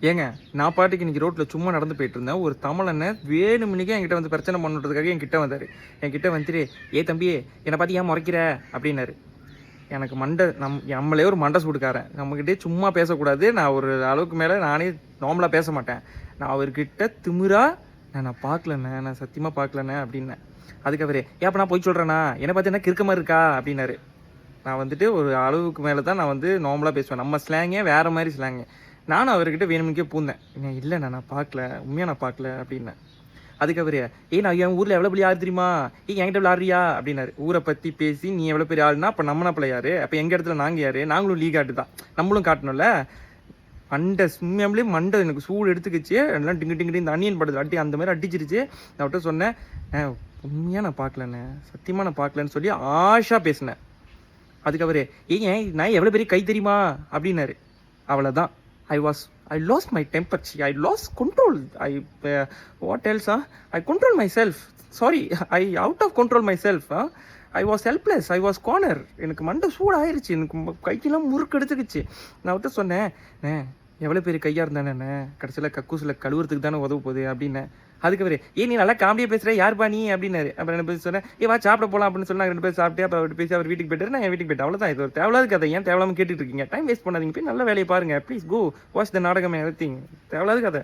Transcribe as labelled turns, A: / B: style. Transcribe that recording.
A: ஏங்க நான் பாட்டுக்கு இன்னைக்கு ரோட்டில் சும்மா நடந்து போயிட்டு இருந்தேன். ஒரு தமிழண்ண வேணுமணிக்கே என்கிட்ட வந்து பிரச்சனை பண்ணுறதுக்காக என்கிட்ட வந்தார். என்கிட்ட வந்துட்டு தம்பியே என்னை பார்த்து ஏன் முறைக்கிற அப்படின்னாரு. எனக்கு மண்டை நம்மளே ஒரு மண்டை சூடுக்காரன், நம்மக்கிட்டே சும்மா பேசக்கூடாது. நான் ஒரு அளவுக்கு மேலே நானே நார்மலாக பேச மாட்டேன். நான் அவர்கிட்ட திமிரா நான் பார்க்கலண்ணே, நான் சத்தியமாக பார்க்கலண்ணே அப்படின்னேன். அதுக்கு அவரு ஏப்ப நான் போய் சொல்கிறேண்ணா, என்னை பார்த்து என்ன கிறுக்க மாதிரி இருக்கா அப்படின்னாரு. நான் வந்துட்டு ஒரு அளவுக்கு மேலே தான் நான் வந்து நார்மலாக பேசுவேன். நம்ம ஸ்லாங்கே வேறு மாதிரி ஸ்லாங்கு. நானும் அவர்கிட்ட வேணுமுக்கே பூந்தேன். இல்லைண்ணா நான் பார்க்கல, உண்மையாக நான் பார்க்கல அப்படின்னேன். அதுக்கு அவரு நான் என் ஊரில் எவ்வளோ பெரிய ஆள் தெரியுமா, என்கிட்ட எவ்வளோ ஆடுறியா அப்படின்னாரு. ஊரை பற்றி பேசி நீ எவ்வளோ பெரிய ஆளுனா அப்போ நம்ம நாப்பில் யார், அப்போ எங்கள் இடத்துல நாங்கள் யார், நாங்களும் லீக் ஆட்டு தான், நம்மளும் காட்டணும்ல. மண்டை சும்மியாமலே மண்டை எனக்கு சூடு எடுத்துக்கிச்சு. எல்லாம் டிங்கு டிங்கு இந்த அணியன் படுது அடி அந்த மாதிரி அடிச்சிருச்சு. நான் அவர்கிட்ட சொன்னேன் உண்மையாக நான் பார்க்கலண்ணே, சத்தியமாக நான் பார்க்கலன்னு சொல்லி ஆஷா பேசினேன். அதுக்கு அவரு நான் எவ்வளோ பெரிய கை தெரியுமா அப்படின்னாரு. அவ்வளோதான். I lost my temper. I lost control. What else? I control myself. Sorry, I out of control myself. I was helpless. I was corner. எனக்கு மண்டை சூடு ஆயிடுச்சு. எனக்கு கைக்கெல்லாம் முறுக்கு எடுத்துக்கிச்சு. நான் அவர்கிட்ட சொன்னேன் எவ்வளோ பெரிய கையாக இருந்தானே, கடைசியில் கக்கூசில் கழுவுறதுக்கு தானே உதவு போகுது அப்படின்னேன். அதுக்கு அவரு நீ நல்லா காமெடியாக பேசுகிற, யார்பா நீ அப்படின்னாரு. அப்புறம் என்ன பேசி சொன்னேன் வா சாப்பிட போகலாம் அப்படின்னு சொன்னாங்க. 2 பேர் சாப்பிட்டு அப்புறம் அவர் பேசி அவர் வீட்டுக்கு போயிட்டாரு. நான் என் வீட்டுக்கு போயிட்டேன். அவ்வளோதான். இது ஒரு தேவையில்லாத கதை. ஏன் தேவையில்லாமல் கேட்டுட்டு இருக்கீங்க? டைம் வேஸ்ட் பண்ணாதீங்க, போய் நல்ல வேலையை பாருங்கள் ப்ளீஸ். கோ வாட்ச் த நாடகம் எவ்ரிதிங். தேவையில்லாத கதை.